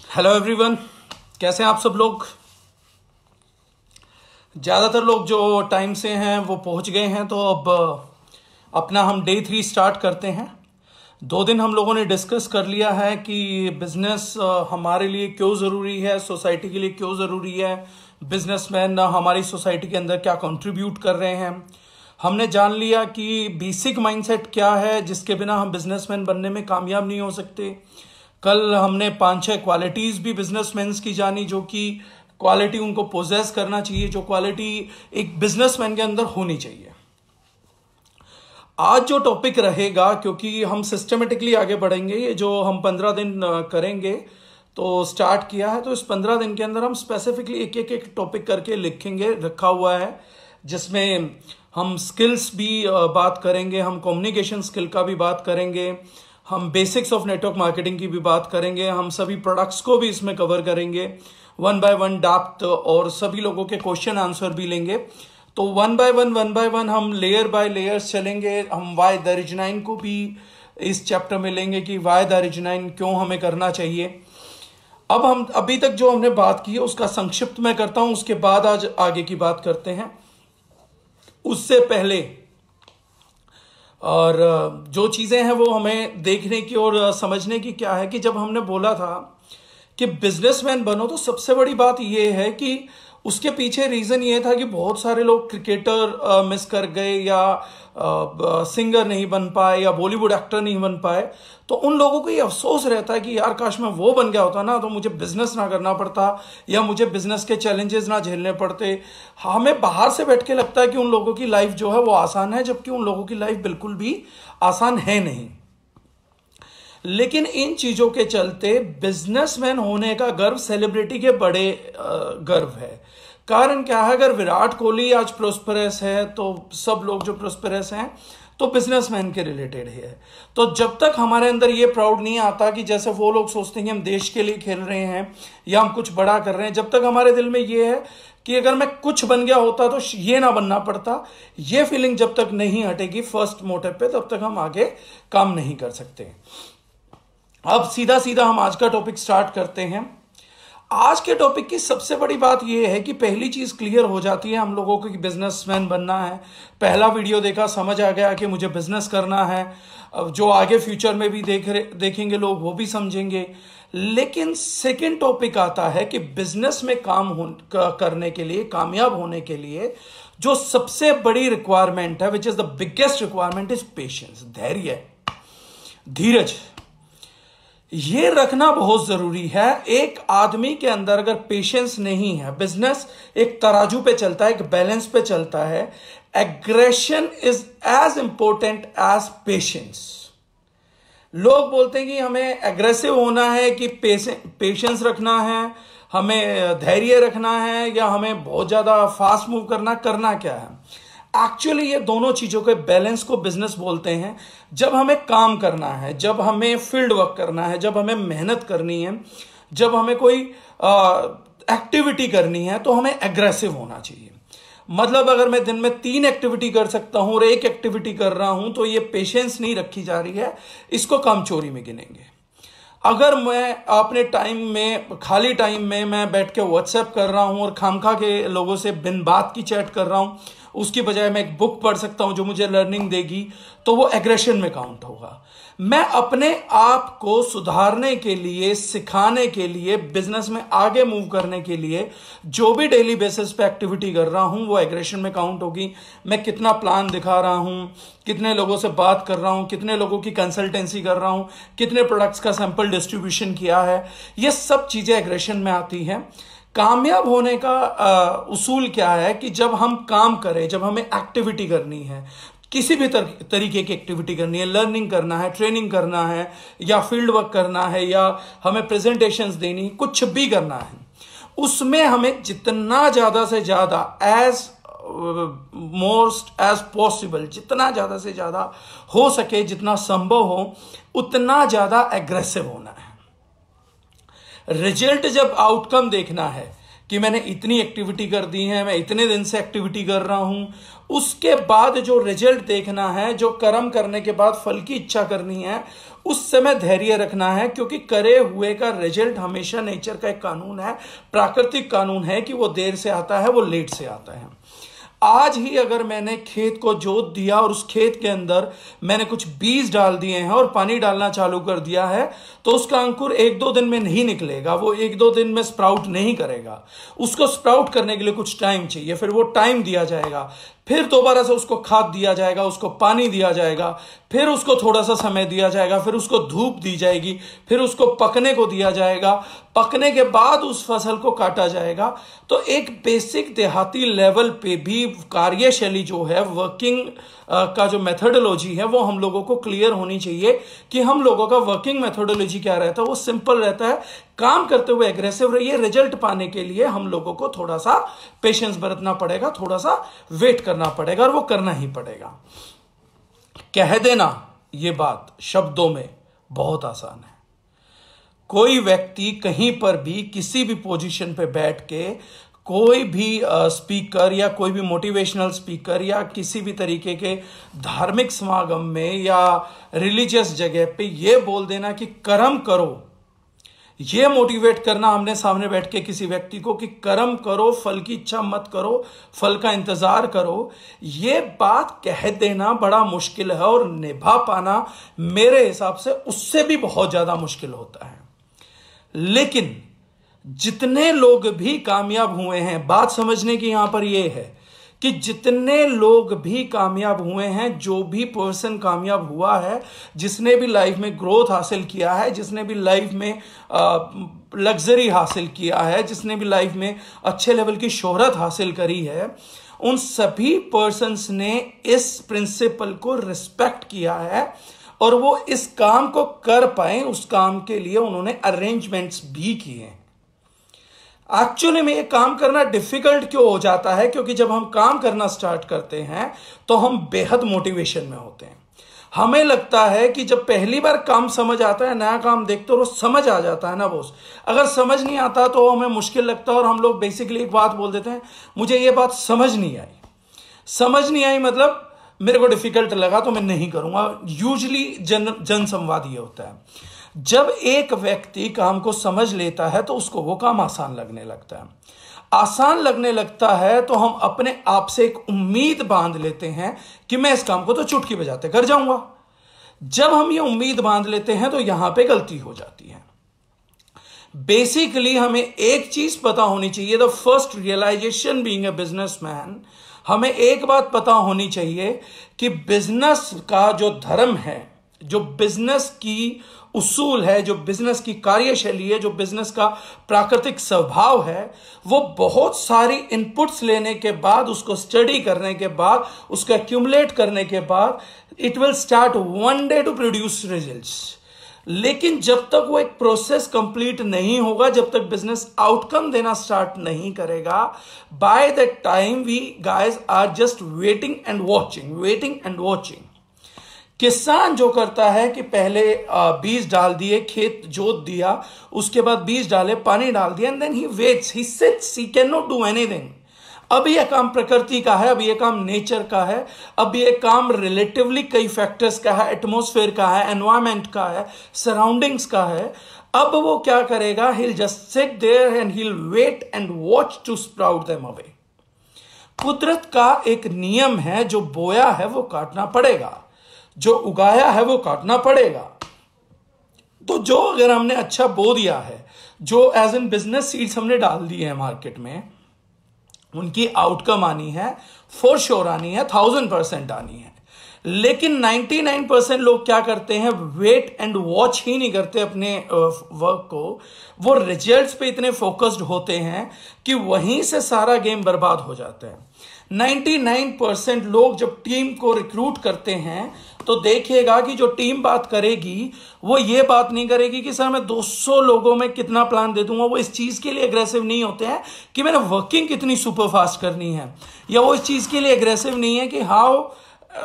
Hello everyone, कैसे हैं आप सब लोग। ज़्यादातर लोग जो टाइम से हैं वो पहुंच गए हैं, तो अब अपना हम डे 3 स्टार्ट करते हैं। 2 दिन हम लोगों ने डिस्कस कर लिया है कि बिजनेस हमारे लिए क्यों ज़रूरी है, सोसाइटी के लिए क्यों ज़रूरी है, बिजनेसमैन हमारी सोसाइटी के अंदर क्या कंट्रीब्यूट कर रहे हैं। हमने जान लिया कि बेसिक माइंडसेट क्या है जिसके बिना हम बिजनेसमैन बनने में कामयाब नहीं हो सकते। कल हमने 5-6 क्वालिटीज़ भी बिजनेसमैन की जानी, जो कि क्वालिटी उनको पोजेस करना चाहिए, जो क्वालिटी एक बिजनेसमैन के अंदर होनी चाहिए। आज जो टॉपिक रहेगा, क्योंकि हम सिस्टमेटिकली आगे बढ़ेंगे, ये जो हम 15 दिन करेंगे तो स्टार्ट किया है, तो इस 15 दिन के अंदर हम स्पेसिफिकली एक टॉपिक करके लिखेंगे, रखा हुआ है, जिसमें हम स्किल्स भी बात करेंगे, हम कम्युनिकेशन स्किल का भी बात करेंगे, हम बेसिक्स ऑफ नेटवर्क मार्केटिंग की भी बात करेंगे, हम सभी प्रोडक्ट्स को भी इसमें कवर करेंगे, 1 by 1 डेप्थ, और सभी लोगों के क्वेश्चन आंसर भी लेंगे। तो 1 by 1 हम लेयर बाय लेयर्स चलेंगे। हम वाई द ओरिजिनाइन को भी इस चैप्टर में लेंगे कि वाई द ओरिजिनाइन क्यों हमें करना चाहिए। अब हम अभी तक जो हमने बात की है उसका संक्षिप्त मैं करता हूं, उसके बाद आज आगे की बात करते हैं। उससे पहले और जो चीजें हैं वो हमें देखने की और समझने की क्या है कि जब हमने बोला था कि बिजनेसमैन बनो, तो सबसे बड़ी बात यह है कि उसके पीछे रीजन ये था कि बहुत सारे लोग क्रिकेटर मिस कर गए, या सिंगर नहीं बन पाए, या बॉलीवुड एक्टर नहीं बन पाए। तो उन लोगों को ये अफसोस रहता है कि यार काश मैं वो बन गया होता ना, तो मुझे बिजनेस ना करना पड़ता, या मुझे बिजनेस के चैलेंजेस ना झेलने पड़ते। हमें बाहर से बैठ के लगता है कि उन लोगों की लाइफ जो है वो आसान है, जबकि उन लोगों की लाइफ बिल्कुल भी आसान है नहीं। लेकिन इन चीजों के चलते बिजनेसमैन होने का गर्व सेलिब्रिटी के बड़े गर्व है। कारण क्या है, अगर विराट कोहली आज प्रोस्पेरस है तो सब लोग जो प्रोस्पेरस हैं तो बिजनेसमैन के रिलेटेड है। तो जब तक हमारे अंदर ये प्राउड नहीं आता कि जैसे वो लोग सोचते हैं कि हम देश के लिए खेल रहे हैं या हम कुछ बड़ा कर रहे हैं, जब तक हमारे दिल में ये है कि अगर मैं कुछ बन गया होता तो ये ना बनना पड़ता, ये फीलिंग जब तक नहीं हटेगी फर्स्ट मोटिव पे, तब तक हम आगे काम नहीं कर सकते। अब सीधा सीधा हम आज का टॉपिक स्टार्ट करते हैं। आज के टॉपिक की सबसे बड़ी बात यह है कि पहली चीज क्लियर हो जाती है हम लोगों को कि बिजनेसमैन बनना है। पहला वीडियो देखा, समझ आ गया कि मुझे बिजनेस करना है। अब जो आगे फ्यूचर में भी देखेंगे लोग वो भी समझेंगे। लेकिन सेकंड टॉपिक आता है कि बिजनेस में करने के लिए, कामयाब होने के लिए जो सबसे बड़ी रिक्वायरमेंट है, which is the biggest requirement, is patience, धैर्य, धीरज। ये रखना बहुत जरूरी है। एक आदमी के अंदर अगर पेशेंस नहीं है, बिजनेस एक तराजू पे चलता है, एक बैलेंस पे चलता है। Aggression is as important as patience. लोग बोलते हैं कि हमें एग्रेसिव होना है, कि पेशेंस रखना है, हमें धैर्य रखना है, या हमें बहुत ज्यादा फास्ट मूव करना क्या है। एक्चुअली ये दोनों चीजों के बैलेंस को बिजनेस बोलते हैं। जब हमें काम करना है, जब हमें फील्ड वर्क करना है, जब हमें मेहनत करनी है, जब हमें कोई एक्टिविटी करनी है, तो हमें एग्रेसिव होना चाहिए। मतलब अगर मैं दिन में 3 एक्टिविटी कर सकता हूं और 1 एक्टिविटी कर रहा हूं, तो ये पेशेंस नहीं रखी जा रही है, इसको कामचोरी में गिनेंगे। अगर मैं अपने टाइम में, खाली टाइम में मैं बैठ के व्हाट्सएप कर रहा हूं और खामखा के लोगों से बिन बात की चैट कर रहा हूं, उसकी बजाय मैं एक बुक पढ़ सकता हूं जो मुझे लर्निंग देगी, तो वो एग्रेशन में काउंट होगा। मैं अपने आप को सुधारने के लिए, सिखाने के लिए, बिजनेस में आगे मूव करने के लिए जो भी डेली बेसिस पे एक्टिविटी कर रहा हूं वो एग्रेशन में काउंट होगी। मैं कितना प्लान दिखा रहा हूं, कितने लोगों से बात कर रहा हूं, कितने लोगों की कंसल्टेंसी कर रहा हूं, कितने प्रोडक्ट्स का सैंपल डिस्ट्रीब्यूशन किया है, ये सब चीजें एग्रेशन में आती हैं। कामयाब होने का उसूल क्या है कि जब हम काम करें, जब हमें एक्टिविटी करनी है, किसी भी तरीके की एक्टिविटी करनी है, लर्निंग करना है, ट्रेनिंग करना है, या फील्ड वर्क करना है, या हमें प्रेजेंटेशंस देनी, कुछ भी करना है, उसमें हमें जितना ज्यादा से ज्यादा एज मोस्ट एज पॉसिबल, जितना ज्यादा से ज्यादा हो सके, जितना संभव हो, उतना ज्यादा एग्रेसिव होना है। रिजल्ट जब आउटकम देखना है कि मैंने इतनी एक्टिविटी कर दी है, मैं इतने दिन से एक्टिविटी कर रहा हूं। उसके बाद जो रिजल्ट देखना है, जो कर्म करने के बाद फल की इच्छा करनी है, उस समय धैर्य रखना है, क्योंकि करे हुए का रिजल्ट हमेशा नेचर का एक कानून है, प्राकृतिक कानून है कि वो देर से आता है, वो लेट से आता है। आज ही अगर मैंने खेत को जोत दिया और उस खेत के अंदर मैंने कुछ बीज डाल दिए हैं और पानी डालना चालू कर दिया है, तो उसका अंकुर 1-2 दिन में नहीं निकलेगा, वो 1-2 दिन में स्प्राउट नहीं करेगा। उसको स्प्राउट करने के लिए कुछ टाइम चाहिए, फिर वो टाइम दिया जाएगा, फिर दोबारा से उसको खाद दिया जाएगा, उसको पानी दिया जाएगा, फिर उसको थोड़ा सा समय दिया जाएगा, फिर उसको धूप दी जाएगी, फिर उसको पकने को दिया जाएगा, पकने के बाद उस फसल को काटा जाएगा। तो एक बेसिक देहाती लेवल पे भी कार्यशैली जो है, वर्किंग का जो मेथोडोलॉजी है, वो हम लोगों को क्लियर होनी चाहिए कि हम लोगों का वर्किंग मेथोडोलॉजी क्या रहता है। वो सिंपल रहता है, काम करते हुए एग्रेसिव रहिए। रिजल्ट पाने के लिए हम लोगों को थोड़ा सा पेशेंस बरतना पड़ेगा, थोड़ा सा वेट करना पड़ेगा, और वो करना ही पड़ेगा। कह देना ये बात शब्दों में बहुत आसान है। कोई व्यक्ति कहीं पर भी किसी भी पोजीशन पे बैठ के कोई भी स्पीकर या कोई भी मोटिवेशनल स्पीकर या किसी भी तरीके के धार्मिक समागम में या रिलीजियस जगह पे ये बोल देना कि कर्म करो, ये मोटिवेट करना हमने सामने बैठ के किसी व्यक्ति को कि कर्म करो, फल की इच्छा मत करो, फल का इंतजार करो, ये बात कह देना बड़ा मुश्किल है, और निभा पाना मेरे हिसाब से उससे भी बहुत ज्यादा मुश्किल होता है। लेकिन जितने लोग भी कामयाब हुए हैं, बात समझने की यहां पर यह है कि जितने लोग भी कामयाब हुए हैं, जो भी पर्सन कामयाब हुआ है, जिसने भी लाइफ में ग्रोथ हासिल किया है, जिसने भी लाइफ में लग्जरी हासिल किया है, जिसने भी लाइफ में अच्छे लेवल की शोहरत हासिल करी है, उन सभी पर्सन्स ने इस प्रिंसिपल को रिस्पेक्ट किया है, और वो इस काम को कर पाए, उस काम के लिए उन्होंने अरेंजमेंट्स भी किए हैं। एक्चुअली में ये काम करना डिफिकल्ट क्यों हो जाता है? क्योंकि जब हम काम करना स्टार्ट करते हैं तो हम बेहद मोटिवेशन में होते हैं। हमें लगता है कि जब पहली बार काम समझ आता है, नया काम देखते हो, समझ आ जाता है ना बॉस। अगर समझ नहीं आता तो हमें मुश्किल लगता है, और हम लोग बेसिकली एक बात बोल देते हैं, मुझे ये बात समझ नहीं आई। समझ नहीं आई मतलब मेरे को डिफिकल्ट लगा तो मैं नहीं करूंगा। यूजली जन संवाद ये होता है। जब एक व्यक्ति काम को समझ लेता है तो उसको वो काम आसान लगने लगता है। आसान लगने लगता है तो हम अपने आप से एक उम्मीद बांध लेते हैं कि मैं इस काम को तो चुटकी बजाते कर जाऊंगा। जब हम ये उम्मीद बांध लेते हैं तो यहां पे गलती हो जाती है। बेसिकली हमें एक चीज पता होनी चाहिए, the first realization being a businessman, हमें एक बात पता होनी चाहिए कि बिजनेस का जो धर्म है, जो बिजनेस की उसूल है, जो बिजनेस की कार्यशैली है, जो बिजनेस का प्राकृतिक स्वभाव है, वो बहुत सारी इनपुट्स लेने के बाद, उसको स्टडी करने के बाद, उसको एक्यूमुलेट करने के बाद, it will start one day to produce results. लेकिन जब तक वो एक प्रोसेस कंप्लीट नहीं होगा, जब तक बिजनेस आउटकम देना स्टार्ट नहीं करेगा, by the time we guys are just waiting and watching. किसान जो करता है कि पहले बीज डाल दिए, खेत जोत दिया, उसके बाद बीज डाले, पानी डाल दिया, and then he waits, he sits, he can not do anything. अब यह काम प्रकृति का है, अब यह काम नेचर का है, अब यह काम रिलेटिवली कई फैक्टर्स का है, एटमॉस्फेयर का है, एनवायरमेंट का है, सराउंडिंग्स का है। अब वो क्या करेगा? He will just sit there and he will wait and watch to sprout them away. कुदरत का एक नियम है, जो बोया है वो काटना पड़ेगा, जो उगाया है वो काटना पड़ेगा। तो जो अगर हमने अच्छा बो दिया है, जो एज एन बिजनेस सीड्स हमने डाल दी है मार्केट में, उनकी आउटकम आनी है, फॉर श्योर आनी है, 1000% आनी है। लेकिन 99% लोग क्या करते हैं? वेट एंड वॉच ही नहीं करते अपने वर्क को। वो रिजल्ट्स पे इतने फोकस्ड होते हैं कि वहीं से सारा गेम बर्बाद हो जाता है। 99% लोग जब टीम को रिक्रूट करते हैं तो देखिएगा कि जो टीम बात करेगी वो ये बात नहीं करेगी कि सर मैं 200 लोगों में कितना प्लान दे दूंगा। वो इस चीज के लिए एग्रेसिव नहीं होते हैं कि मैंने वर्किंग कितनी सुपर फास्ट करनी है, या वो इस चीज के लिए एग्रेसिव नहीं है कि हाउ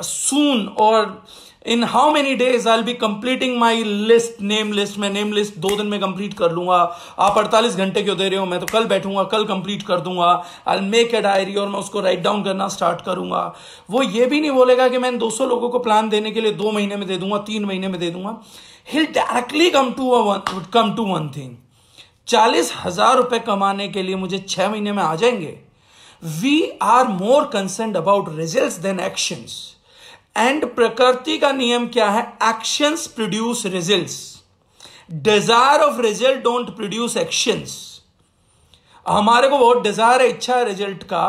सून और in how many days I will be completing my list, name list. मैं नेम लिस्ट 2 दिन में कंप्लीट कर लूंगा। आप 48 घंटे क्यों दे रहे हो? मैं तो कल बैठूंगा, कल कंप्लीट कर दूंगा। I will make a diary और मैं उसको राइट डाउन करना स्टार्ट करूंगा। वो ये भी नहीं बोलेगा कि मैं 200 लोगों को प्लान देने के लिए 2 महीने में दे दूंगा, 3 महीने में दे दूंगा। He'll directly come to one thing. 40,000 रुपए कमाने के लिए मुझे 6 महीने में आ जाएंगे? We are more concerned about results than actions. And प्रकृति का नियम क्या है? Actions produce results. Desire of result don't produce actions. हमारे को बहुत डिजायर है, इच्छा है रिजल्ट का।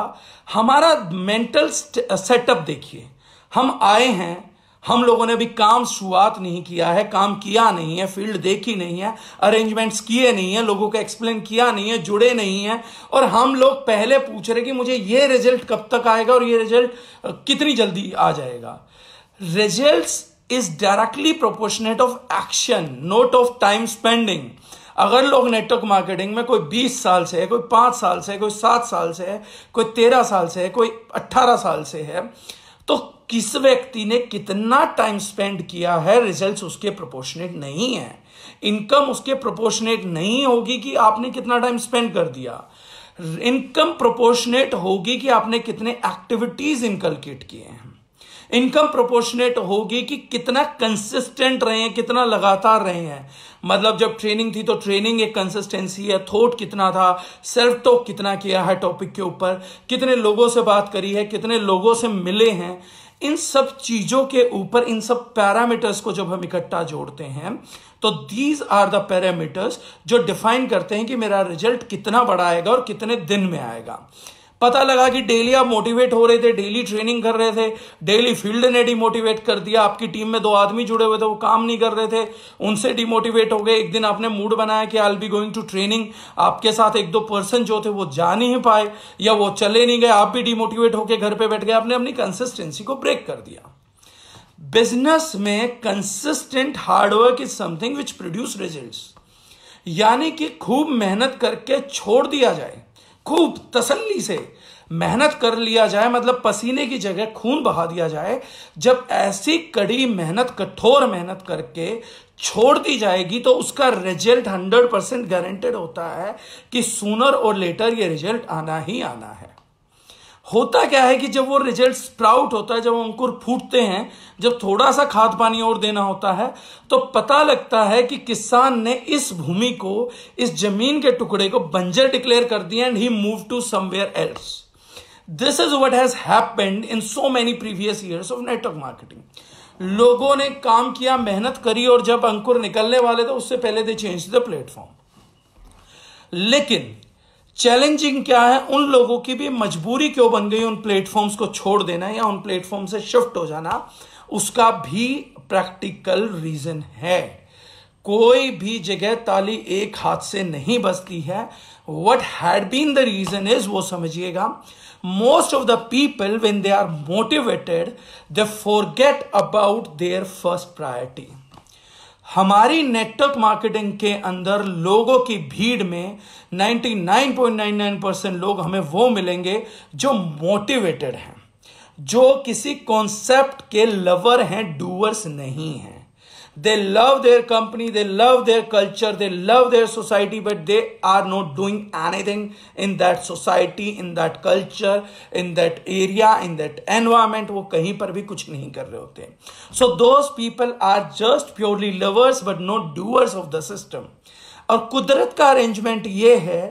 हमारा मेंटल सेटअप देखिए। हम आए हैं, हम लोगों ने भी काम शुरुआत नहीं किया है, काम किया नहीं है, फील्ड देखी नहीं है, अरेंजमेंट्स किए नहीं है, लोगों को एक्सप्लेन किया नहीं है, जुड़े नहीं है, और हम लोग पहले पूछ रहे कि मुझे ये रिजल्ट कब तक आएगा और ये रिजल्ट कितनी जल्दी आ जाएगा। Results is directly proportionate of action, not of time spending. अगर लोग नेटवर्क मार्केटिंग में कोई 20 साल से है, कोई 5 साल से है, कोई 7 साल से है, कोई 13 साल से है, कोई 18 साल से है, तो किस व्यक्ति ने कितना टाइम स्पेंड किया है, रिजल्ट्स उसके प्रोपोर्शनेट नहीं है। इनकम उसके प्रोपोर्शनेट नहीं होगी कि आपने कितना टाइम स्पेंड कर दिया। इनकम प्रोपोर्शनेट होगी कि आपने कितने एक्टिविटीज इनकलकेट किए हैं। इनकम प्रोपोर्शनेट होगी कि कितना कंसिस्टेंट रहे हैं, कितना लगातार रहे हैं। मतलब जब ट्रेनिंग थी तो ट्रेनिंग एक कंसिस्टेंसी है, थॉट कितना था, सेल्फ टॉक कितना किया है टॉपिक के ऊपर, कितने लोगों से बात करी है, कितने लोगों से मिले हैं। इन सब चीजों के ऊपर, इन सब पैरामीटर्स को जब हम इकट्ठा जोड़ते हैं तो दीज आर द पैरामीटर्स जो डिफाइन करते हैं कि मेरा रिजल्ट कितना बड़ा आएगा और कितने दिन में आएगा। पता लगा कि डेली आप मोटिवेट हो रहे थे, डेली ट्रेनिंग कर रहे थे, डेली फील्ड ने डिमोटिवेट कर दिया, आपकी टीम में 2 आदमी जुड़े हुए थे, वो काम नहीं कर रहे थे, उनसे डिमोटिवेट हो गए। एक दिन आपने मूड बनाया कि I will be going to training, आपके साथ 1-2 पर्सन जो थे वो जा नहीं पाए या वो चले नहीं गए, आप भी डिमोटिवेट होकर घर पे बैठ गए, आपने अपनी कंसिस्टेंसी को ब्रेक कर दिया। बिजनेस में consistent hard work is something which produce results. यानी कि खूब मेहनत करके छोड़ दिया जाए, खूब तसल्ली से मेहनत कर लिया जाए, मतलब पसीने की जगह खून बहा दिया जाए। जब ऐसी कड़ी मेहनत, कठोर मेहनत करके छोड़ दी जाएगी तो उसका रिजल्ट 100% गारंटेड होता है कि सूनर और लेटर ये रिजल्ट आना ही आना है। होता क्या है कि जब वो रिजल्ट स्प्राउट होता है, जब अंकुर फूटते हैं, जब थोड़ा सा खाद पानी और देना होता है तो पता लगता है कि किसान ने इस भूमि को, इस जमीन के टुकड़े को बंजर डिक्लेयर कर दिया and he move to somewhere else. This is what has happened in so many previous years of network marketing. लोगों ने काम किया, मेहनत करी, और जब अंकुर निकलने वाले थे उससे पहले दे चेंज द प्लेटफॉर्म। लेकिन चैलेंजिंग क्या है, उन लोगों की भी मजबूरी क्यों बन गई उन प्लेटफॉर्म्स को छोड़ देना या उन प्लेटफॉर्म से शिफ्ट हो जाना, उसका भी प्रैक्टिकल रीजन है। कोई भी जगह ताली एक हाथ से नहीं बजती है। What had been the reason is, वो समझिएगा, most of the people when they are motivated they forget about their first priority. हमारी नेटवर्क मार्केटिंग के अंदर लोगों की भीड़ में 99.99% लोग हमें वो मिलेंगे जो मोटिवेटेड हैं, जो किसी कॉन्सेप्ट के लवर हैं, डूअर्स नहीं हैं। They love their company, they love their culture, they love their society, but they are not doing anything in that society, in that culture, in that area, in that environment. वो कहीं पर भी कुछ नहीं कर रहे होते। So those people are just purely lovers but not doers of the system. और कुदरत का अरेंजमेंट ये है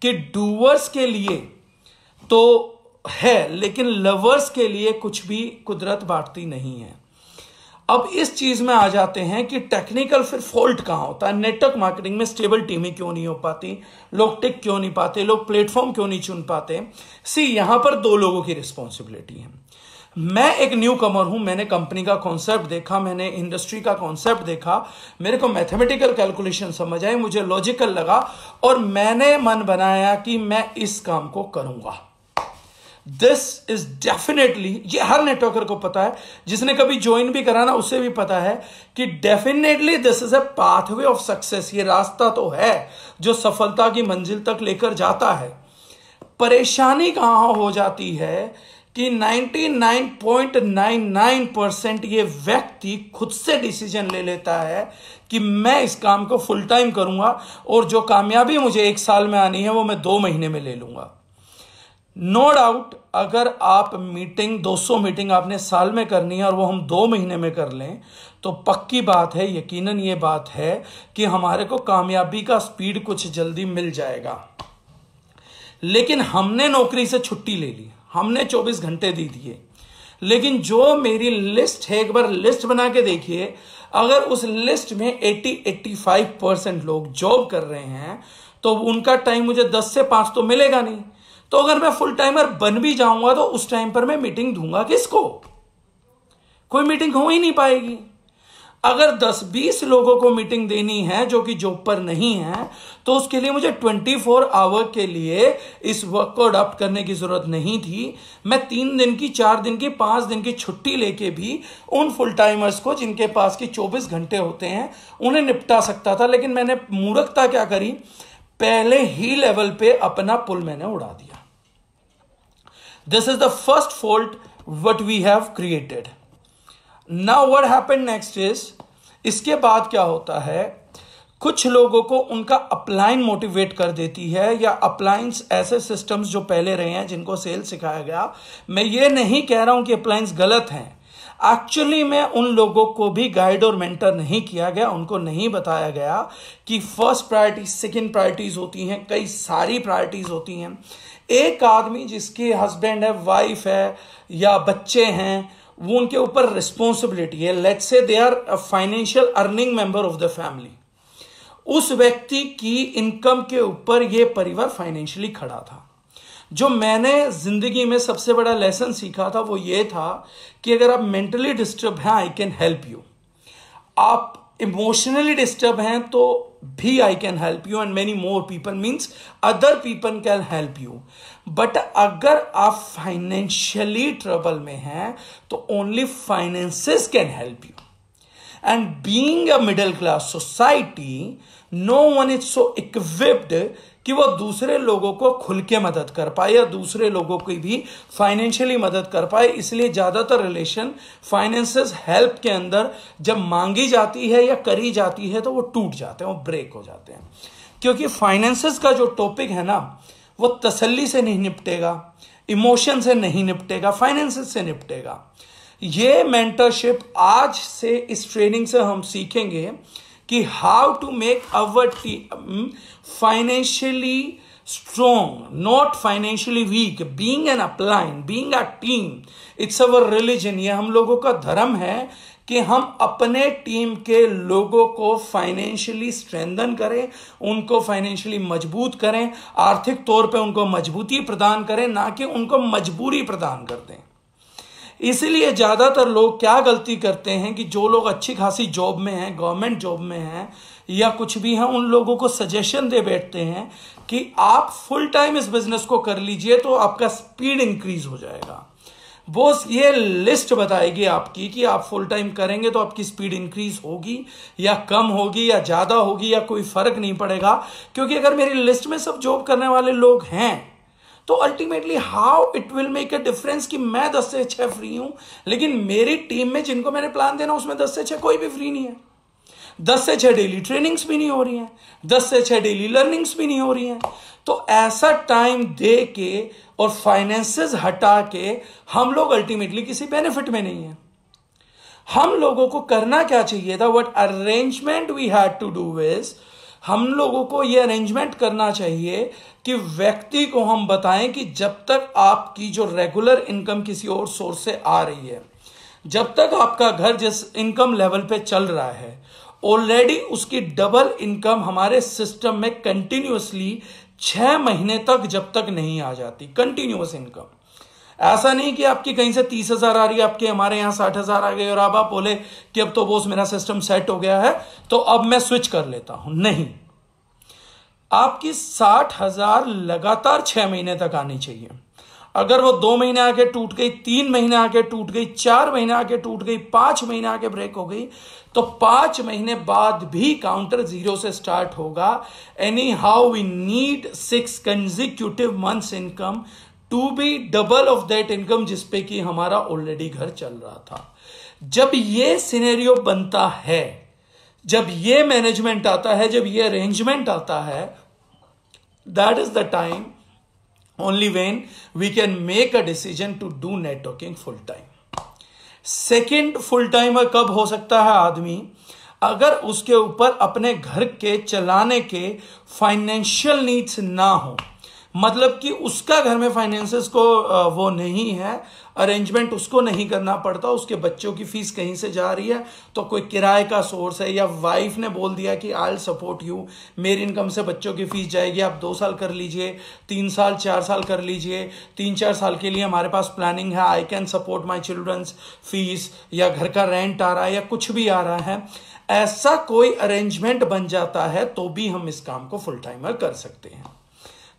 कि डूअर्स के लिए तो है, लेकिन लवर्स के लिए कुछ भी कुदरत बांटती नहीं है। अब इस चीज में आ जाते हैं कि टेक्निकल फिर फॉल्ट कहां होता है। नेटवर्क मार्केटिंग में स्टेबल टीमें क्यों नहीं हो पाती, लोग टिक क्यों नहीं पाते, लोग प्लेटफॉर्म क्यों नहीं चुन पाते। यहां पर 2 लोगों की रिस्पॉन्सिबिलिटी है। मैं एक न्यू कमर हूं, मैंने कंपनी का कॉन्सेप्ट देखा, मैंने इंडस्ट्री का कॉन्सेप्ट देखा, मेरे को मैथमेटिकल कैलकुलेशन समझ आई, मुझे लॉजिकल लगा और मैंने मन बनाया कि मैं इस काम को करूंगा। दिस इज डेफिनेटली, ये हर नेटवर्कर को पता है, जिसने कभी ज्वाइन भी करा ना उसे भी पता है कि definitely this is a pathway of success. ये रास्ता तो है जो सफलता की मंजिल तक लेकर जाता है। परेशानी कहां हो जाती है कि 99.99% ये व्यक्ति खुद से डिसीजन ले लेता है कि मैं इस काम को फुल टाइम करूंगा और जो कामयाबी मुझे 1 साल में आनी है वो मैं 2 महीने में ले लूंगा। नो डाउट, अगर आप 200 मीटिंग आपने साल में करनी है और वो हम 2 महीने में कर लें तो पक्की बात है, यकीनन ये बात है कि हमारे को कामयाबी का स्पीड कुछ जल्दी मिल जाएगा। लेकिन हमने नौकरी से छुट्टी ले ली, हमने 24 घंटे दे दिए, लेकिन जो मेरी लिस्ट है, एक बार लिस्ट बना के देखिए, अगर उस लिस्ट में 80-85% लोग जॉब कर रहे हैं तो उनका टाइम मुझे 10 से 5 तो मिलेगा नहीं। तो अगर मैं फुल टाइमर बन भी जाऊंगा तो उस टाइम पर मैं मीटिंग दूंगा किसको? कोई मीटिंग हो ही नहीं पाएगी। अगर 10-20 लोगों को मीटिंग देनी है जो कि जॉब पर नहीं है तो उसके लिए मुझे 24 आवर के लिए इस वर्क को अडॉप्ट करने की जरूरत नहीं थी। मैं 3 दिन की, 4 दिन की, 5 दिन की छुट्टी लेके भी उन फुल टाइमर्स को जिनके पास की 24 घंटे होते हैं उन्हें निपटा सकता था। लेकिन मैंने मूर्खता क्या करी, पहले ही लेवल पे अपना पुल मैंने उड़ा दिया। This is the first fault what we have created. Now what happened next is, इसके बाद क्या होता है, कुछ लोगों को उनका अपलाइन मोटिवेट कर देती है, या अप्लायंस ऐसे सिस्टम्स जो पहले रहे हैं जिनको सेल सिखाया गया। मैं ये नहीं कह रहा हूं कि अप्लायंस गलत हैं, एक्चुअली में उन लोगों को भी गाइड और मेंटर नहीं किया गया, उनको नहीं बताया गया कि फर्स्ट प्रायोरिटी, सेकंड प्रायोरिटीज होती हैं, कई सारी प्रायोरिटीज होती हैं। एक आदमी जिसके हस्बैंड है, वाइफ है या बच्चे हैं, वो उनके ऊपर रिस्पॉन्सिबिलिटी है, let's say they are a financial earning member of the family, उस व्यक्ति की इनकम के ऊपर यह परिवार फाइनेंशियली खड़ा था। जो मैंने जिंदगी में सबसे बड़ा लेसन सीखा था वो ये था कि अगर आप मेंटली डिस्टर्ब हैं, आई कैन हेल्प यू। आप इमोशनली डिस्टर्ब हैं तो भी I can help you, and many more people, means other people can help you. But अगर आप फाइनेंशियली ट्रबल में हैं तो only finances can help you. And being a middle class society, no one is so equipped कि वो दूसरे लोगों को खुल के मदद कर पाए या दूसरे लोगों की भी फाइनेंशियली मदद कर पाए। इसलिए ज्यादातर रिलेशन फाइनेंसेस हेल्प के अंदर जब मांगी जाती है या करी जाती है तो वो टूट जाते हैं, वो ब्रेक हो जाते हैं, क्योंकि फाइनेंसेस का जो टॉपिक है ना वो तसल्ली से नहीं निपटेगा, इमोशन से नहीं निपटेगा, फाइनेंसेस से निपटेगा। ये मेंटरशिप आज से इस ट्रेनिंग से हम सीखेंगे कि how to make our team financially strong, not financially weak. Being an upline, being a team, it's our religion. ये हम लोगों का धर्म है कि हम अपने टीम के लोगों को फाइनेंशियली स्ट्रेंथन करें, उनको फाइनेंशियली मजबूत करें, आर्थिक तौर पे उनको मजबूती प्रदान करें, ना कि उनको मजबूरी प्रदान कर दें। इसलिए ज्यादातर लोग क्या गलती करते हैं कि जो लोग अच्छी खासी जॉब में हैं, गवर्नमेंट जॉब में हैं या कुछ भी हैं, उन लोगों को सजेशन दे बैठते हैं कि आप फुल टाइम इस बिजनेस को कर लीजिए तो आपका स्पीड इंक्रीज हो जाएगा। बॉस ये लिस्ट बताएगी आपकी कि आप फुल टाइम करेंगे तो आपकी स्पीड इंक्रीज होगी या कम होगी या ज्यादा होगी या कोई फर्क नहीं पड़ेगा, क्योंकि अगर मेरी लिस्ट में सब जॉब करने वाले लोग हैं तो ultimately how it will make a difference कि मैं 10 से 6 फ्री हूं, लेकिन मेरी टीम में जिनको मैंने प्लान देना उसमें 10 से 6 कोई भी फ्री नहीं है। 10 से 6 डेली ट्रेनिंग्स भी नहीं हो रही हैं, 10 से 6 डेली लर्निंग्स भी नहीं हो रही हैं। तो ऐसा टाइम दे के और फाइनेंसेस हटा के हम लोग अल्टीमेटली किसी बेनिफिट में नहीं है। हम लोगों को करना क्या चाहिए था, what arrangement we had to do is, हम लोगों को यह अरेंजमेंट करना चाहिए कि व्यक्ति को हम बताएं कि जब तक आपकी जो रेगुलर इनकम किसी और सोर्स से आ रही है, जब तक आपका घर जिस इनकम लेवल पे चल रहा है, ऑलरेडी उसकी डबल इनकम हमारे सिस्टम में कंटिन्यूअसली 6 महीने तक जब तक नहीं आ जाती, कंटिन्यूअस इनकम। ऐसा नहीं कि आपकी कहीं से 30,000 आ रही है, आपके हमारे यहां 60,000 आ गई और अब आप बोले कि अब तो बॉस मेरा सिस्टम सेट हो गया है तो अब मैं स्विच कर लेता हूं। नहीं, आपकी 60,000 लगातार 6 महीने तक आनी चाहिए। अगर वो 2 महीने आके टूट गई, 3 महीने आके टूट गई, 4 महीने आके टूट गई, 5 महीने आके ब्रेक हो गई, तो 5 महीने बाद भी काउंटर 0 से स्टार्ट होगा। Anyhow we need 6 consecutive months income to be double of that income जिसपे कि हमारा ऑलरेडी घर चल रहा था। जब ये सिनेरियो बनता है, जब ये मैनेजमेंट आता है, जब ये अरेंजमेंट आता है, that is the time only when we can make a decision to do networking full time. Second full timer कब हो सकता है आदमी? अगर उसके ऊपर अपने घर के चलाने के फाइनेंशियल नीड्स ना हो, मतलब कि उसका घर में फाइनेंसेस को वो नहीं है, अरेंजमेंट उसको नहीं करना पड़ता, उसके बच्चों की फीस कहीं से जा रही है तो कोई किराए का सोर्स है, या वाइफ ने बोल दिया कि आई विल सपोर्ट यू, मेरी इनकम से बच्चों की फीस जाएगी, आप 2 साल कर लीजिए, 3 साल 4 साल कर लीजिए, 3-4 साल के लिए हमारे पास प्लानिंग है, I can support my children's fees, या घर का रेंट आ रहा है या कुछ भी आ रहा है, ऐसा कोई अरेंजमेंट बन जाता है तो भी हम इस काम को फुल टाइमर कर सकते हैं।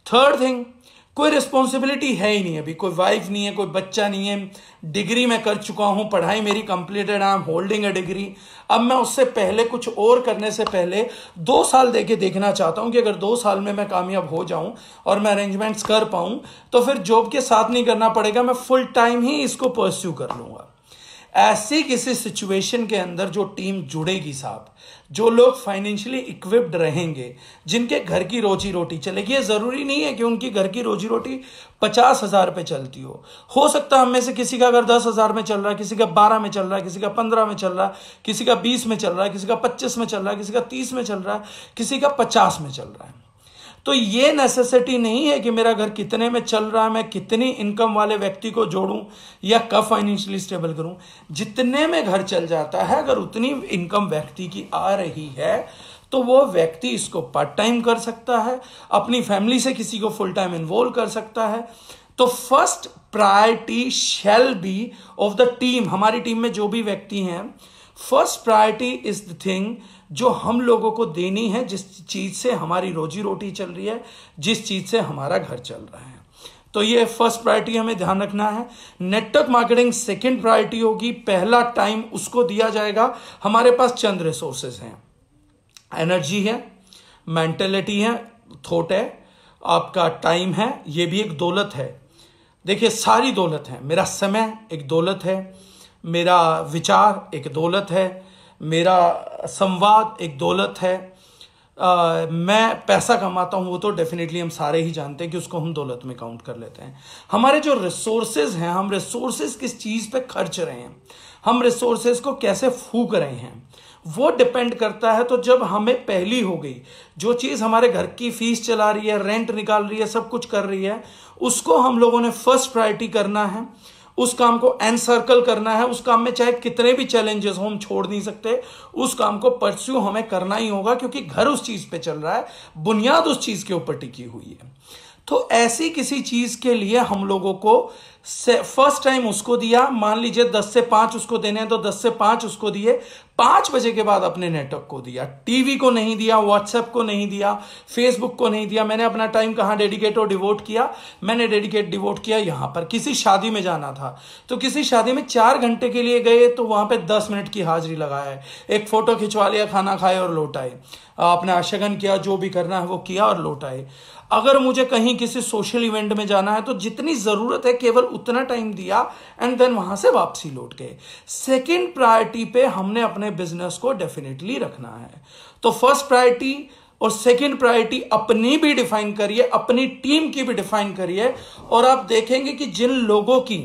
थर्ड थिंग, कोई रिस्पॉन्सिबिलिटी है ही नहीं, अभी कोई वाइफ नहीं है, कोई बच्चा नहीं है, डिग्री मैं कर चुका हूं, पढ़ाई मेरी completed, I am holding a degree. अब मैं उससे पहले कुछ और करने से पहले 2 साल देके देखना चाहता हूं कि अगर 2 साल में मैं कामयाब हो जाऊं और मैं अरेंजमेंट्स कर पाऊं तो फिर जॉब के साथ नहीं करना पड़ेगा, मैं फुल टाइम ही इसको परस्यू कर लूंगा। ऐसी किसी सिचुएशन के अंदर जो टीम जुड़ेगी साहब, जो लोग फाइनेंशियली इक्विप्ड रहेंगे, जिनके घर की रोजी रोटी चलेगी, ये जरूरी नहीं है कि उनकी घर की रोजी रोटी 50,000 पे चलती हो सकता है हम में से किसी का अगर 10,000 में चल रहा है, किसी का 12 में चल रहा है, किसी का 15 में चल रहा है, किसी का 20 में चल रहा है, किसी का 25 में चल रहा है, किसी का 30 में चल रहा है, किसी का 50 में चल रहा है। तो ये नेसेसिटी नहीं है कि मेरा घर कितने में चल रहा है, मैं कितनी इनकम वाले व्यक्ति को जोड़ूं या कब फाइनेंशियली स्टेबल करूं। जितने में घर चल जाता है, अगर उतनी इनकम व्यक्ति की आ रही है तो वो व्यक्ति इसको पार्ट टाइम कर सकता है, अपनी फैमिली से किसी को फुल टाइम इन्वॉल्व कर सकता है। तो first priority shall be of the team, हमारी टीम में जो भी व्यक्ति हैं, first priority is the thing जो हम लोगों को देनी है, जिस चीज से हमारी रोजी रोटी चल रही है, जिस चीज से हमारा घर चल रहा है। तो ये फर्स्ट प्रायोरिटी हमें ध्यान रखना है। नेटवर्क मार्केटिंग सेकंड प्रायोरिटी होगी। पहला टाइम उसको दिया जाएगा, हमारे पास चंद रिसोर्सेज हैं, एनर्जी है, मेंटेलिटी है, थॉट है, आपका टाइम है, ये भी एक दौलत है। देखिए सारी दौलत है, मेरा समय एक दौलत है, मेरा विचार एक दौलत है, मेरा संवाद एक दौलत है, मैं पैसा कमाता हूं वो तो डेफिनेटली हम सारे ही जानते हैं कि उसको हम दौलत में काउंट कर लेते हैं। हमारे जो रिसोर्सेज हैं, हम रिसोर्सेज किस चीज पे खर्च रहे हैं, हम रिसोर्सेज को कैसे फूक रहे हैं, वो डिपेंड करता है। तो जब हमें पहली हो गई, जो चीज हमारे घर की फीस चला रही है, रेंट निकाल रही है, सब कुछ कर रही है, उसको हम लोगों ने फर्स्ट प्रायोरिटी करना है, उस काम को एनसर्कल करना है। उस काम में चाहे कितने भी चैलेंजेस हो हम छोड़ नहीं सकते, उस काम को परस्यू हमें करना ही होगा, क्योंकि घर उस चीज पे चल रहा है, बुनियाद उस चीज के ऊपर टिकी हुई है। तो ऐसी किसी चीज के लिए हम लोगों को फर्स्ट टाइम उसको दिया, मान लीजिए 10 से 5 उसको देने हैं तो 10 से 5 उसको दिए, 5 बजे के बाद अपने नेटवर्क को दिया, टीवी को नहीं दिया, व्हाट्सएप को नहीं दिया, फेसबुक को नहीं दिया। मैंने अपना टाइम कहां डेडिकेट और डिवोट किया, मैंने डिवोट किया यहां पर। किसी शादी में जाना था तो किसी शादी में 4 घंटे के लिए गए तो वहां पे 10 मिनट की हाजिरी लगाए, एक फोटो खिंचवा लिया, खाना खाए और लौट आए, अपना आशगन किया, जो भी करना है वो किया और लौट आए। अगर मुझे कहीं किसी सोशल इवेंट में जाना है तो जितनी जरूरत है केवल उतना टाइम दिया एंड देन वहां से वापसी लौट गए। सेकंड प्रायोरिटी पे हमने अपने बिजनेस को डेफिनेटली रखना है। तो फर्स्ट प्रायोरिटी और सेकंड प्रायोरिटी अपनी भी डिफाइन करिए, अपनी टीम की भी डिफाइन करिए, और आप देखेंगे कि जिन लोगों की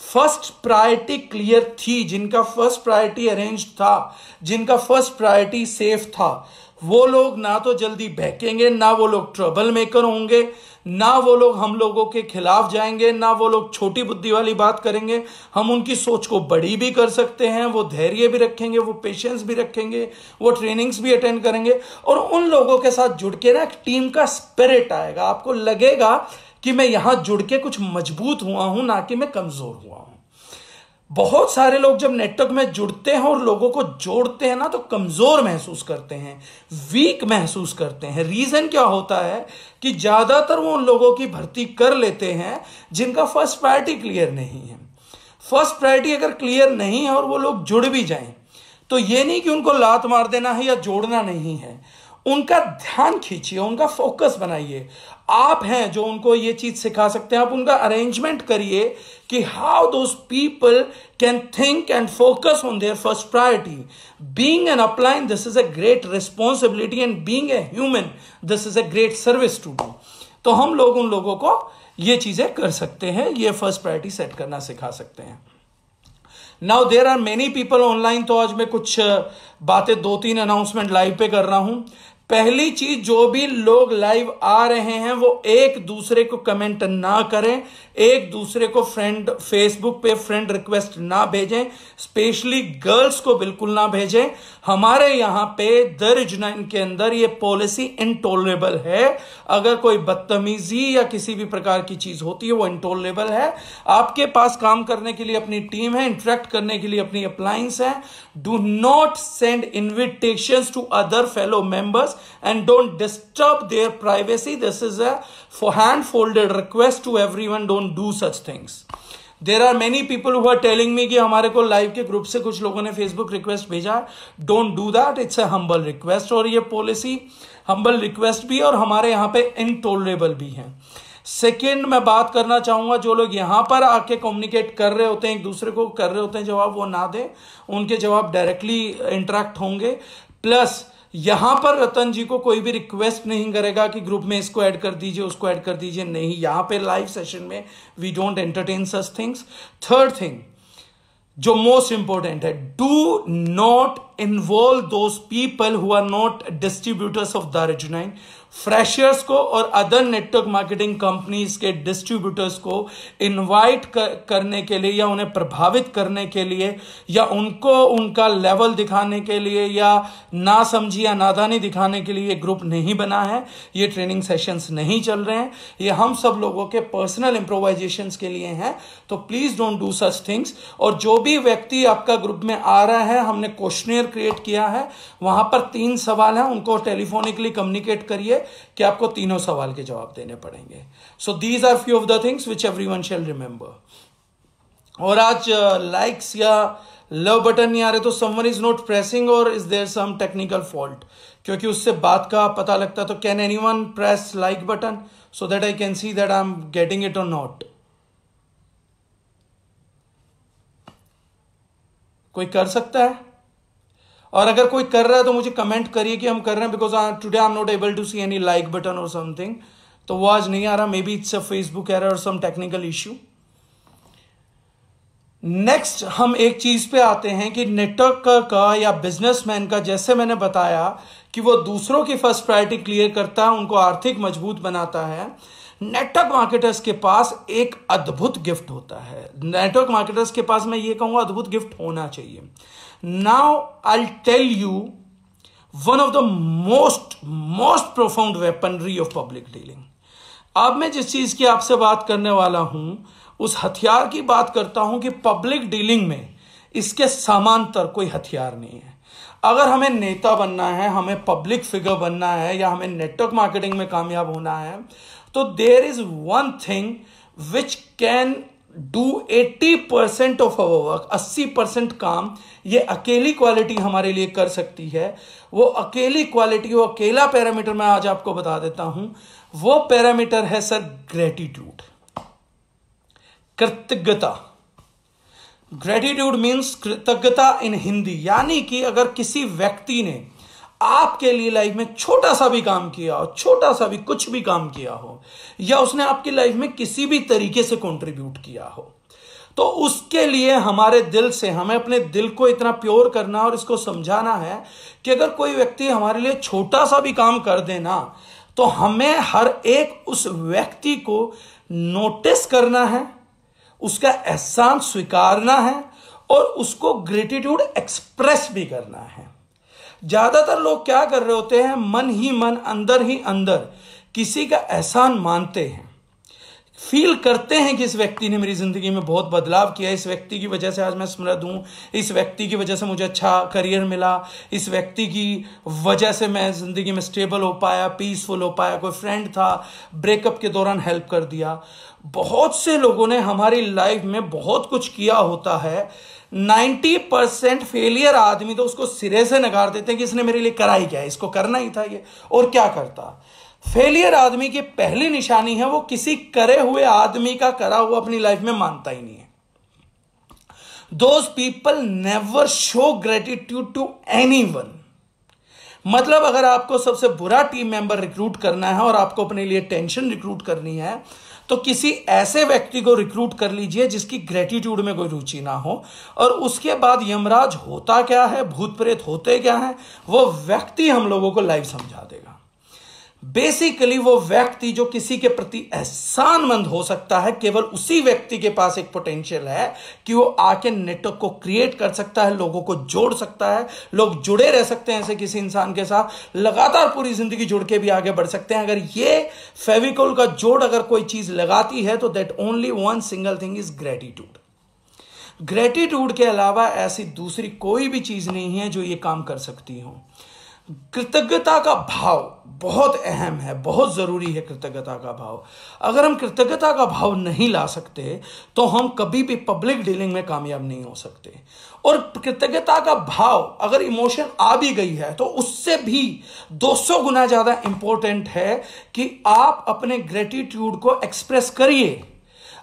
फर्स्ट प्रायोरिटी क्लियर थी, जिनका फर्स्ट प्रायोरिटी अरेंज था, जिनका फर्स्ट प्रायोरिटी सेफ था, वो लोग ना तो जल्दी बहकेंगे, ना वो लोग ट्रबल मेकर होंगे, ना वो लोग हम लोगों के खिलाफ जाएंगे, ना वो लोग छोटी बुद्धि वाली बात करेंगे। हम उनकी सोच को बड़ी भी कर सकते हैं, वो धैर्य भी रखेंगे, वो पेशेंस भी रखेंगे, वो ट्रेनिंग्स भी अटेंड करेंगे, और उन लोगों के साथ जुड़ के ना एक टीम का स्पिरिट आएगा। आपको लगेगा कि मैं यहां जुड़ के कुछ मजबूत हुआ हूं, ना कि मैं कमजोर हुआ हूं। बहुत सारे लोग जब नेटवर्क में जुड़ते हैं और लोगों को जोड़ते हैं ना, तो कमजोर महसूस करते हैं, वीक महसूस करते हैं। रीजन क्या होता है कि ज्यादातर वो उन लोगों की भर्ती कर लेते हैं जिनका फर्स्ट प्रायोरिटी क्लियर नहीं है। फर्स्ट प्रायोरिटी अगर क्लियर नहीं है और वो लोग जुड़ भी जाएं, तो ये नहीं कि उनको लात मार देना है या जोड़ना नहीं है, उनका ध्यान खींचिए, उनका फोकस बनाइए। आप हैं जो उनको ये चीज सिखा सकते हैं। आप उनका अरेंजमेंट करिए कि how those people can think and focus on their first priority. Being an upline, this is a great responsibility, and being a human, this is a great service to do. तो हम लोग उन लोगों को ये चीजें कर सकते हैं, ये फर्स्ट प्रायोरिटी सेट करना सिखा सकते हैं। Now there are many people online, तो आज मैं कुछ बातें, 2-3 अनाउंसमेंट लाइव पे कर रहा हूं। पहली चीज, जो भी लोग लाइव आ रहे हैं वो एक दूसरे को कमेंट ना करें, एक दूसरे को फ्रेंड, फेसबुक पे फ्रेंड रिक्वेस्ट ना भेजें, स्पेशली गर्ल्स को बिल्कुल ना भेजें। हमारे यहां पे दर्ज-9 के अंदर ये पॉलिसी इंटॉलरेबल है। अगर कोई बदतमीजी या किसी भी प्रकार की चीज होती है वो इंटॉलरेबल है। आपके पास काम करने के लिए अपनी टीम है, इंटरेक्ट करने के लिए अपनी अप्लायंस है। Do not send invitations to other fellow members and don't disturb their privacy. This is a hand folded request to everyone. Don't do such things. There are many people who are telling me कि हमारे को live के group से कुछ लोगों ने Facebook request भेजा। Don't do that. It's a humble request, और ये पॉलिसी humble रिक्वेस्ट भी और हमारे यहाँ पे इंटॉलरेबल भी है। सेकेंड, मैं बात करना चाहूंगा, जो लोग यहां पर आके कम्युनिकेट कर रहे होते हैं, एक दूसरे को कर रहे होते हैं जवाब, वो ना दें। उनके जवाब डायरेक्टली इंटरेक्ट होंगे। प्लस यहां पर रतन जी को कोई भी रिक्वेस्ट नहीं करेगा कि ग्रुप में इसको ऐड कर दीजिए, उसको ऐड कर दीजिए, नहीं। यहां पे लाइव सेशन में we don't entertain such things. Third thing, जो मोस्ट इंपॉर्टेंट है, do not involve those people who are not distributors of दारुल। फ्रेशर्स को और अदर नेटवर्क मार्केटिंग कंपनीज के डिस्ट्रीब्यूटर्स को इनवाइट करने के लिए या उन्हें प्रभावित करने के लिए या उनको उनका लेवल दिखाने के लिए या ना समझी या नादानी दिखाने के लिए ये ग्रुप नहीं बना है। ये ट्रेनिंग सेशंस नहीं चल रहे हैं, ये हम सब लोगों के पर्सनल इंप्रोवाइजेशंस के लिए हैं। तो please don't do such things. और जो भी व्यक्ति आपका ग्रुप में आ रहा है, हमने क्वेश्चनियर क्रिएट किया है, वहां पर 3 सवाल हैं, उनको टेलीफोनिकली कम्युनिकेट करिए कि आपको तीनों सवाल के जवाब देने पड़ेंगे। So these are few of the things which everyone shall remember. और आज लाइक्स या लव बटन नहीं आ रहे, तो someone is not pressing or is there some technical fault, क्योंकि उससे बात का पता लगता है। तो can anyone press like button so that I can see that I am getting it or not. कोई कर सकता है? और अगर कोई कर रहा है तो मुझे कमेंट करिए कि हम कर रहे हैं, because today I am not able to see any like button or something. तो वो आज नहीं आ रहा, maybe it's a Facebook error or some technical issue. Next हम एक चीज पे आते हैं कि नेटवर्क का या बिजनेसमैन का, जैसे मैंने बताया कि वो दूसरों की फर्स्ट प्रायोरिटी क्लियर करता है, उनको आर्थिक मजबूत बनाता है। नेटवर्क मार्केटर्स के पास एक अद्भुत गिफ्ट होता है। नेटवर्क मार्केटर्स के पास मैं ये कहूंगा अद्भुत गिफ्ट होना चाहिए। Now I tell you one of the most profound weaponry of public dealing. अब मैं जिस चीज की आपसे बात करने वाला हूं, उस हथियार की बात करता हूं कि पब्लिक डीलिंग में इसके समांतर कोई हथियार नहीं है। अगर हमें नेता बनना है, हमें पब्लिक फिगर बनना है, या हमें नेटवर्क मार्केटिंग में कामयाब होना है, तो there is one thing which can do 80% of our work. 80% काम ये अकेली क्वालिटी हमारे लिए कर सकती है। वो अकेली क्वालिटी, वो अकेला पैरामीटर मैं आज आपको बता देता हूं। वो पैरामीटर है सर ग्रेटिट्यूड, कृतज्ञता। ग्रेटिट्यूड मीन्स कृतज्ञता इन हिंदी, यानी कि अगर किसी व्यक्ति ने आपके लिए लाइफ में छोटा सा भी काम किया हो, छोटा सा भी कुछ भी काम किया हो, या उसने आपकी लाइफ में किसी भी तरीके से कंट्रीब्यूट किया हो, तो उसके लिए हमारे दिल से, हमें अपने दिल को इतना प्योर करना और इसको समझाना है कि अगर कोई व्यक्ति हमारे लिए छोटा सा भी काम कर देना, तो हमें हर एक उस व्यक्ति को नोटिस करना है, उसका एहसान स्वीकारना है और उसको ग्रेटिट्यूड एक्सप्रेस भी करना है। ज्यादातर लोग क्या कर रहे होते हैं, मन ही मन, अंदर ही अंदर किसी का एहसान मानते हैं, फील करते हैं कि इस व्यक्ति ने मेरी जिंदगी में बहुत बदलाव किया, इस व्यक्ति की वजह से आज मैं समृद्ध हूं, इस व्यक्ति की वजह से मुझे अच्छा करियर मिला, इस व्यक्ति की वजह से मैं जिंदगी में स्टेबल हो पाया, पीसफुल हो पाया, कोई फ्रेंड था ब्रेकअप के दौरान हेल्प कर दिया। बहुत से लोगों ने हमारी लाइफ में बहुत कुछ किया होता है, 90% फेलियर आदमी तो उसको सिरे से नकार देते हैं कि इसने मेरे लिए करा ही क्या है, इसको करना ही था ये, और क्या करता। फेलियर आदमी की पहली निशानी है वो किसी करे हुए आदमी का करा हुआ अपनी लाइफ में मानता ही नहीं है। Those people never show gratitude to anyone। मतलब अगर आपको सबसे बुरा टीम मेंबर रिक्रूट करना है और आपको अपने लिए टेंशन रिक्रूट करनी है तो किसी ऐसे व्यक्ति को रिक्रूट कर लीजिए जिसकी ग्रेटिट्यूड में कोई रुचि ना हो। और उसके बाद यमराज होता क्या है, भूत प्रेत होते क्या है, वो व्यक्ति हम लोगों को लाइव समझा देगा। बेसिकली वो व्यक्ति जो किसी के प्रति एहसानमंद हो सकता है, केवल उसी व्यक्ति के पास एक पोटेंशियल है कि वो आके नेटवर्क को क्रिएट कर सकता है, लोगों को जोड़ सकता है, लोग जुड़े रह सकते हैं ऐसे किसी इंसान के साथ, लगातार पूरी जिंदगी जुड़ के भी आगे बढ़ सकते हैं। अगर ये फेविकोल का जोड़ अगर कोई चीज लगाती है तो that only one single thing is gratitude. Gratitude के अलावा ऐसी दूसरी कोई भी चीज नहीं है जो ये काम कर सकती हो। कृतज्ञता का भाव बहुत अहम है, बहुत जरूरी है कृतज्ञता का भाव। अगर हम कृतज्ञता का भाव नहीं ला सकते तो हम कभी भी पब्लिक डीलिंग में कामयाब नहीं हो सकते। और कृतज्ञता का भाव अगर इमोशन आ भी गई है तो उससे भी 200 गुना ज्यादा इंपॉर्टेंट है कि आप अपने ग्रेटिट्यूड को एक्सप्रेस करिए।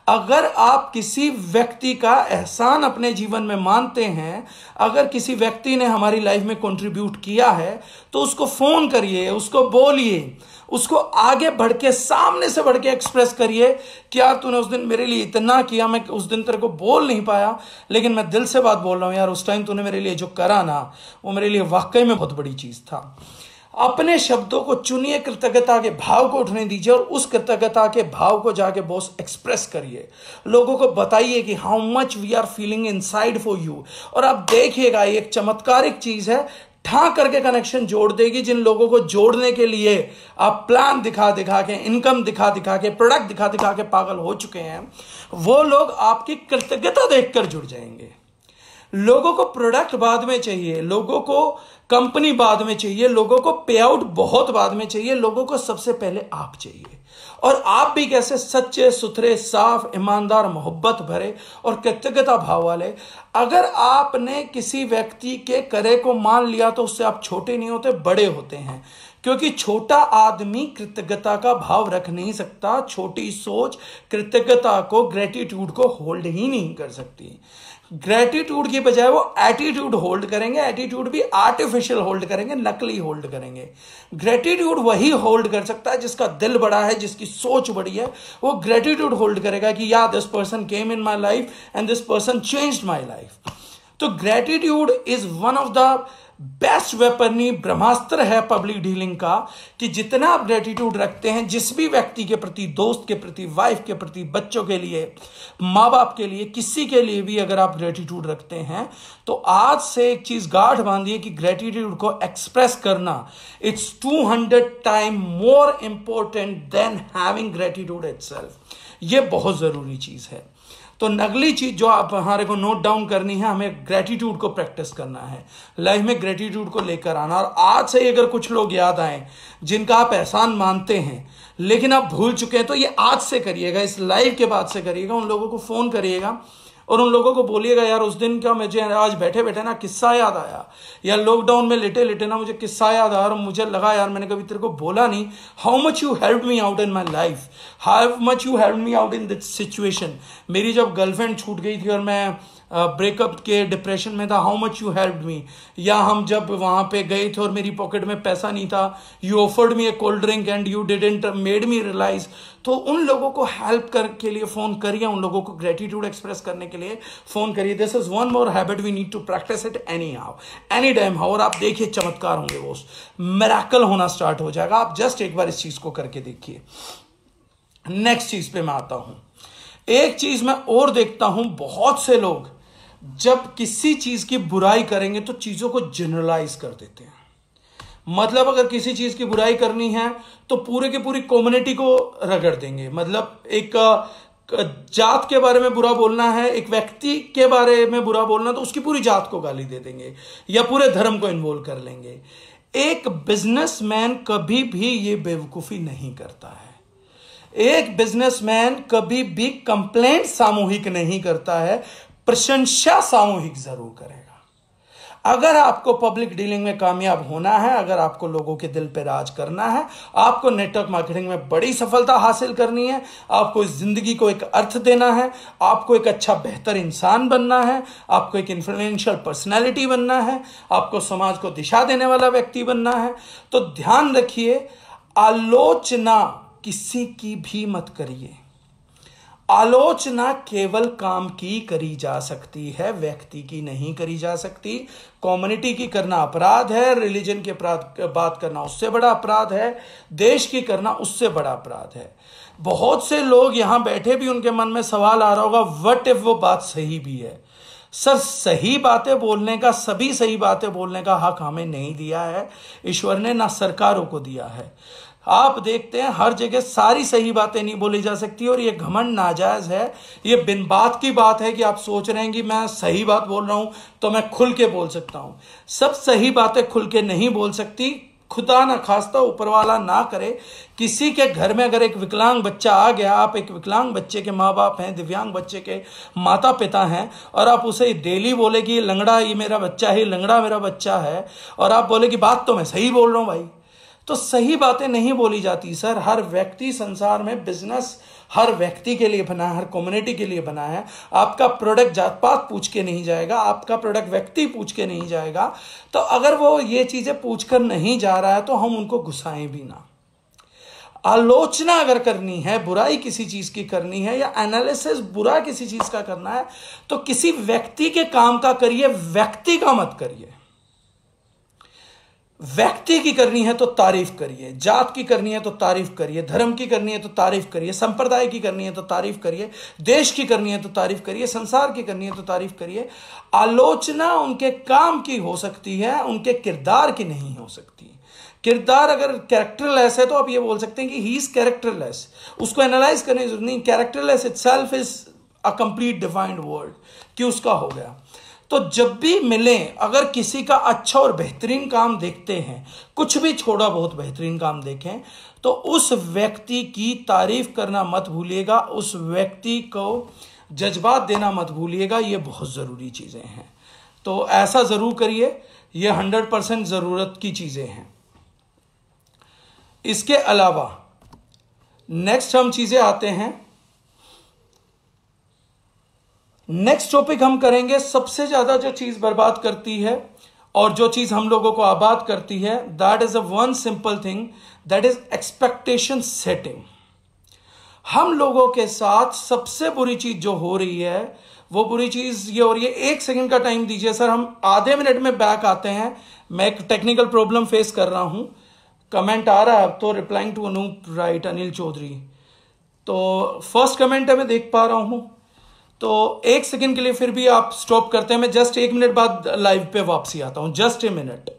अगर आप किसी व्यक्ति का एहसान अपने जीवन में मानते हैं, अगर किसी व्यक्ति ने हमारी लाइफ में कंट्रीब्यूट किया है तो उसको फोन करिए, उसको बोलिए, उसको आगे बढ़ के सामने से बढ़ के एक्सप्रेस करिए कि यार तूने उस दिन मेरे लिए इतना किया, मैं उस दिन तेरे को बोल नहीं पाया लेकिन मैं दिल से बात बोल रहा हूं यार, उस टाइम तूने मेरे लिए जो करा ना वो मेरे लिए वाकई में बहुत बड़ी चीज था। अपने शब्दों को चुनिए, कृतज्ञता के भाव को उठने दीजिए और उस कृतज्ञता के भाव को जाके बॉस एक्सप्रेस करिए। लोगों को बताइए कि how much we are feeling inside for you. और आप देखिएगा ये एक चमत्कारिक चीज है, ठा करके कनेक्शन जोड़ देगी। जिन लोगों को जोड़ने के लिए आप प्लान दिखा दिखा के, इनकम दिखा दिखा के, प्रोडक्ट दिखा दिखा के पागल हो चुके हैं, वो लोग आपकी कृतज्ञता देखकर जुड़ जाएंगे। लोगों को प्रोडक्ट बाद में चाहिए, लोगों को कंपनी बाद में चाहिए, लोगों को पे आउट बहुत बाद में चाहिए, लोगों को सबसे पहले आप चाहिए। और आप भी कैसे सच्चे, सुथरे, साफ, ईमानदार, मोहब्बत भरे और कृतज्ञता भाव वाले। अगर आपने किसी व्यक्ति के करे को मान लिया तो उससे आप छोटे नहीं होते, बड़े होते हैं। क्योंकि छोटा आदमी कृतज्ञता का भाव रख नहीं सकता, छोटी सोच कृतज्ञता को, ग्रेटिट्यूड को होल्ड ही नहीं कर सकती। ग्रेटिट्यूड की बजाय वो एटीट्यूड होल्ड करेंगे, एटीट्यूड भी आर्टिफिशियल होल्ड करेंगे, नकली होल्ड करेंगे। ग्रेटिट्यूड वही होल्ड कर सकता है जिसका दिल बड़ा है, जिसकी सोच बड़ी है, वो ग्रेटिट्यूड होल्ड करेगा कि या this person came in my life and this person changed my life. तो gratitude is one of the best weapon, ब्रह्मास्त्र है पब्लिक डीलिंग का, कि जितना आप ग्रेटिट्यूड रखते हैं जिस भी व्यक्ति के प्रति, दोस्त के प्रति, वाइफ के प्रति, बच्चों के लिए, माँ बाप के लिए, किसी के लिए भी अगर आप ग्रेटिट्यूड रखते हैं तो आज से एक चीज गांठ बांधिए कि ग्रेटिट्यूड को एक्सप्रेस करना it's 200 time more important than having gratitude itself. ये बहुत जरूरी चीज है। तो अगली चीज जो आप हमारे को नोट डाउन करनी है, हमें ग्रेटिट्यूड को प्रैक्टिस करना है, लाइफ में ग्रेटिट्यूड को लेकर आना। और आज से अगर कुछ लोग याद आए जिनका आप एहसान मानते हैं लेकिन आप भूल चुके हैं, तो ये आज से करिएगा, इस लाइव के बाद से करिएगा। उन लोगों को फोन करिएगा और उन लोगों को बोलिएगा यार उस दिन का मुझे आज बैठे बैठे ना किस्सा याद आया, या लॉकडाउन में लेटे लेटे ना मुझे किस्सा याद आया और मुझे लगा यार मैंने कभी तेरे को बोला नहीं, how much you help me out in my life, how much you help me out in this situation. मेरी जब गर्लफ्रेंड छूट गई थी और मैं ब्रेकअप के डिप्रेशन में था, how much you helped me. या हम जब वहां पे गए थे और मेरी पॉकेट में पैसा नहीं था, you offered me a cold drink and you didn't made me realise. तो उन लोगों को हेल्प कर के लिए फोन करिए, उन लोगों को ग्रेटिट्यूड एक्सप्रेस करने के लिए फोन करिए। This is one more habit we need to practise it anyhow, any time how. और आप देखिए चमत्कार होंगे, वो मिरेकल होना स्टार्ट हो जाएगा। आप जस्ट एक बार इस चीज को करके देखिए। नेक्स्ट चीज पे मैं आता हूं। एक चीज मैं और देखता हूं, बहुत से लोग जब किसी चीज की बुराई करेंगे तो चीजों को जनरलाइज कर देते हैं। मतलब अगर किसी चीज की बुराई करनी है तो पूरे के पूरी कम्युनिटी को रगड़ देंगे। मतलब एक जात के बारे में बुरा बोलना है, एक व्यक्ति के बारे में बुरा बोलना, तो उसकी पूरी जात को गाली दे देंगे या पूरे धर्म को इन्वॉल्व कर लेंगे। एक बिजनेसमैन कभी भी ये बेवकूफी नहीं करता है। एक बिजनेसमैन कभी भी कंप्लेंट सामूहिक नहीं करता है, प्रशंसा सामूहिक जरूर करेगा। अगर आपको पब्लिक डीलिंग में कामयाब होना है, अगर आपको लोगों के दिल पे राज करना है, आपको नेटवर्क मार्केटिंग में बड़ी सफलता हासिल करनी है, आपको इस जिंदगी को एक अर्थ देना है, आपको एक अच्छा बेहतर इंसान बनना है, आपको एक इन्फ्लुएंशियल पर्सनैलिटी बनना है, आपको समाज को दिशा देने वाला व्यक्ति बनना है, तो ध्यान रखिए, आलोचना किसी की भी मत करिए। आलोचना केवल काम की करी जा सकती है, व्यक्ति की नहीं करी जा सकती। कम्युनिटी की करना अपराध है, रिलीजन की बात करना उससे बड़ा अपराध है, देश की करना उससे बड़ा अपराध है। बहुत से लोग यहां बैठे भी, उनके मन में सवाल आ रहा होगा, व्हाट इफ वो बात सही भी है। सर, सही बातें बोलने का, सभी सही बातें बोलने का हक हमें नहीं दिया है ईश्वर ने, ना सरकारों को दिया है। आप देखते हैं हर जगह सारी सही बातें नहीं बोली जा सकती, और ये घमंड नाजायज है। ये बिन बात की बात है कि आप सोच रहे हैं कि मैं सही बात बोल रहा हूं तो मैं खुल के बोल सकता हूं। सब सही बातें खुल के नहीं बोल सकती। खुदा ना खास्ता, ऊपर वाला ना करे, किसी के घर में अगर एक विकलांग बच्चा आ गया, आप एक विकलांग बच्चे के माँ बाप हैं, दिव्यांग बच्चे के माता पिता हैं, और आप उसे डेली बोले कि लंगड़ा ये मेरा बच्चा है, लंगड़ा मेरा बच्चा है, और आप बोले कि बात तो मैं सही बोल रहा हूं भाई, तो सही बातें नहीं बोली जाती सर। हर व्यक्ति संसार में, बिजनेस हर व्यक्ति के लिए बना है, हर कम्युनिटी के लिए बना है। आपका प्रोडक्ट जात पात पूछ के नहीं जाएगा, आपका प्रोडक्ट व्यक्ति पूछ के नहीं जाएगा। तो अगर वो ये चीजें पूछ कर नहीं जा रहा है तो हम उनको घुसाएं भी ना। आलोचना अगर करनी है, बुराई किसी चीज की करनी है, या एनालिसिस बुरा किसी चीज का करना है, तो किसी व्यक्ति के काम का करिए, व्यक्ति का मत करिए। व्यक्ति की करनी है तो तारीफ करिए, जात की करनी है तो तारीफ करिए, धर्म की करनी है तो तारीफ करिए, संप्रदाय की करनी है तो तारीफ करिए, देश की करनी है तो तारीफ करिए, संसार की करनी है तो तारीफ करिए। आलोचना उनके काम की हो सकती है, उनके किरदार की नहीं हो सकती। किरदार अगर कैरेक्टरलेस है तो आप ये बोल सकते हैं कि ही इज कैरेक्टरलेस, उसको एनालाइज करने की जरूरत नहीं। Characterless itself is a complete defined word कि उसका हो गया। तो जब भी मिले, अगर किसी का अच्छा और बेहतरीन काम देखते हैं, कुछ भी छोड़ा बहुत बेहतरीन काम देखें, तो उस व्यक्ति की तारीफ करना मत भूलिएगा, उस व्यक्ति को जज्बात देना मत भूलिएगा। ये बहुत जरूरी चीजें हैं, तो ऐसा जरूर करिए। ये 100% जरूरत की चीजें हैं। इसके अलावा नेक्स्ट हम चीजें आते हैं, नेक्स्ट टॉपिक हम करेंगे, सबसे ज्यादा जो चीज बर्बाद करती है और जो चीज हम लोगों को आबाद करती है, that is a one simple thing, that is expectation setting. हम लोगों के साथ सबसे बुरी चीज जो हो रही है, वो बुरी चीज ये हो रही है। 1 सेकंड का टाइम दीजिए सर, हम आधे मिनट में बैक आते हैं। मैं एक टेक्निकल प्रॉब्लम फेस कर रहा हूं। कमेंट आ रहा है अब तो, replying to Anoop right, Anil Chaudhary. तो फर्स्ट कमेंट है, मैं देख पा रहा हूं। तो 1 सेकंड के लिए फिर भी आप स्टॉप करते हैं, मैं जस्ट 1 मिनट बाद लाइव पे वापसी आता हूं, जस्ट ए मिनट।